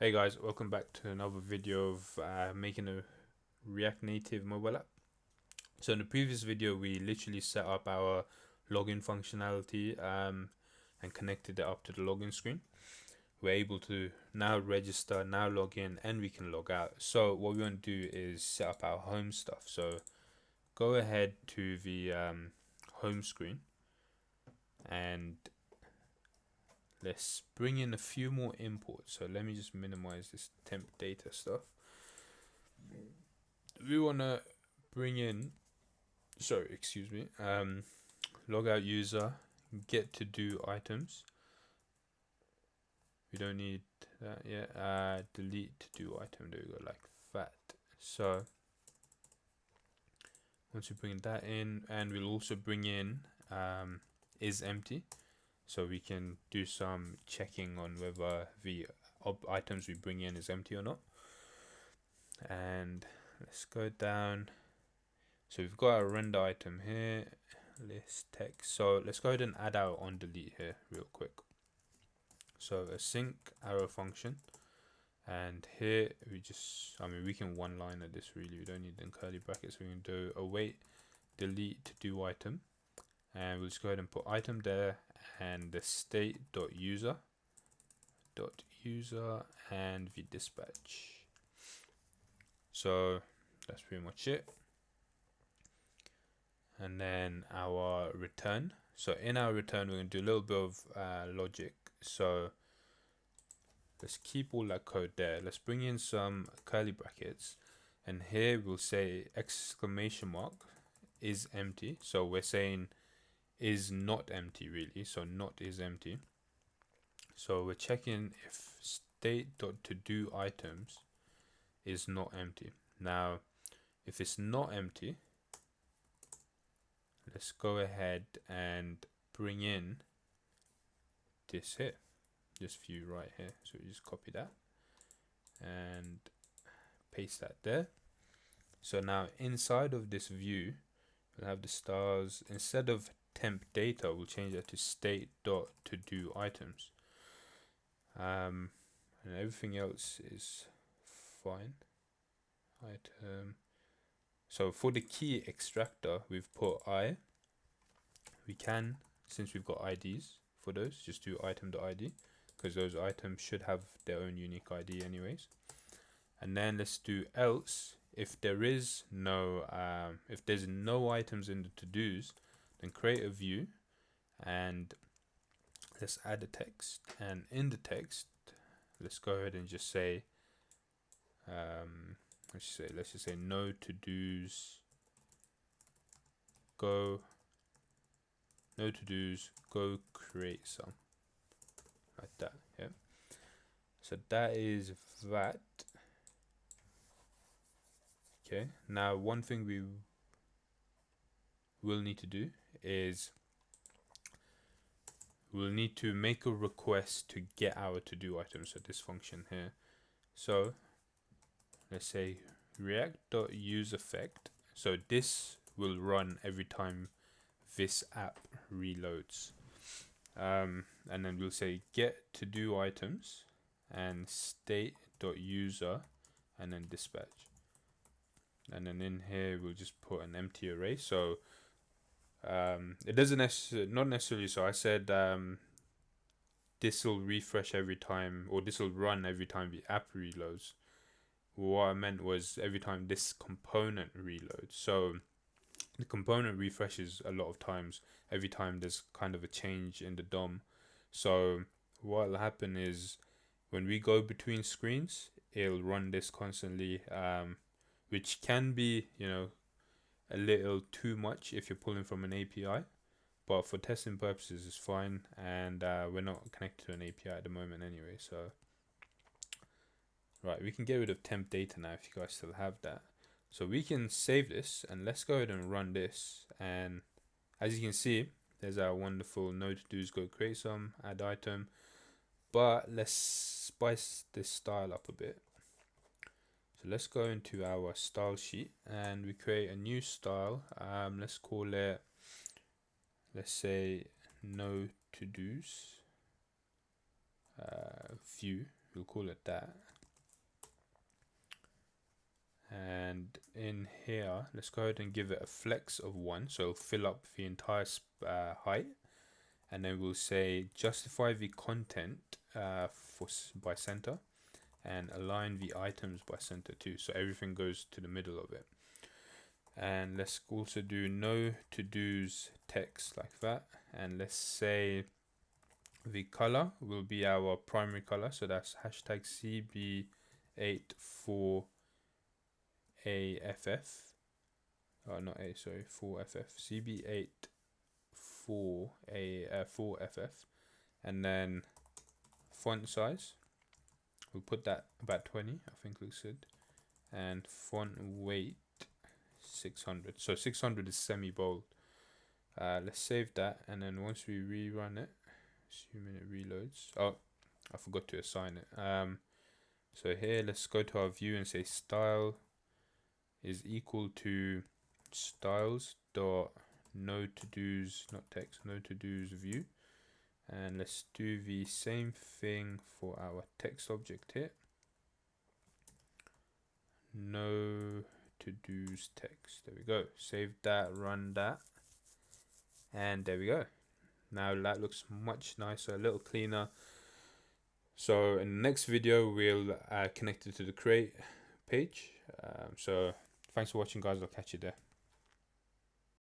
Hey guys, welcome back to another video of making a React Native mobile app. So in the previous video, we literally set up our login functionality and connected it up to the login screen. We're able to now register, now log in, and we can log out. So what we want to do is set up our home stuff. So go ahead to the home screen and let's bring in a few more imports. So let me just minimize this temp data stuff. We want to bring in, sorry, excuse me, logout user, get to do items. We don't need that yet. Delete to do item. There we go, like that. So once we bring that in, and we'll also bring in is empty, so we can do some checking on whether the items we bring in is empty or not. And let's go down. So we've got our render item here, list text. So let's go ahead and add our on delete here real quick. So async arrow function, and here we just, we can one liner this really, we don't need them curly brackets. We can do await delete to do item, and we'll just go ahead and put item there, and the state dot user and the dispatch. So that's pretty much it. And then our return. So in our return, we're going to do a little bit of logic. So let's keep all that code there. Let's bring in some curly brackets, and here we'll say exclamation mark is empty. So we're saying is not empty really. So not is empty. So we're checking if state dot to do items is not empty. Now, if it's not empty, let's go ahead and bring in this here, this view right here. So we just copy that and paste that there. So now inside of this view, we'll have the stars. Instead of temp data, we'll change that to state dot to do items. And everything else is fine. Item. So for the key extractor, we've put I. We can, since we've got IDs for those, just do item.id, because those items should have their own unique ID anyways. And then let's do else. If there is no if there's no items in the to-dos, then create a view and let's add a text, and in the text let's go ahead and just say let's just say no to-dos, go create some, like that. Yeah, so that is that. Okay, now one thing we will need to do is we'll need to make a request to get our to do items. So this function here, so let's say react.useEffect. So this will run every time this app reloads, and then we'll say get to do items and state.user and then dispatch. And then in here we'll just put an empty array. So it doesn't not necessarily. So I said this will refresh every time, or this will run every time the app reloads. What I meant was every time this component reloads. So the component refreshes a lot of times every time there's kind of a change in the DOM. So what will happen is when we go between screens, it'll run this constantly, which can be, a little too much if you're pulling from an API, but for testing purposes it's fine, and we're not connected to an API at the moment anyway. So right, we can get rid of temp data now if you guys still have that. So we can save this, and let's go ahead and run this, and as you can see, there's our wonderful no to do's, go create some, add item. But let's spice this style up a bit. So let's go into our style sheet and we create a new style. Let's call it, let's say, no to do's view. we'll call it that. And in here, let's go ahead and give it a flex of 1, so it'll fill up the entire height. And then we'll say justify the content by center, and align the items by center too, so everything goes to the middle of it. And let's also do no to-dos text like that, and let's say the color will be our primary color, so that's hashtag CB84AFF. Oh, not A, sorry, 4FF. CB84A4FF. And then font size, we'll put that about 20, I think looks good. And font weight 600. So 600 is semi-bold. Let's save that, and then once we rerun it, assuming it reloads. Oh, I forgot to assign it. So here, let's go to our view and say style is equal to styles dot no to dos, not text, no to dos view. And let's do the same thing for our text object here. No to dos text. There we go. Save that, run that, and there we go. Now that looks much nicer, a little cleaner. So in the next video, we'll connect it to the create page. So thanks for watching, guys. I'll catch you there.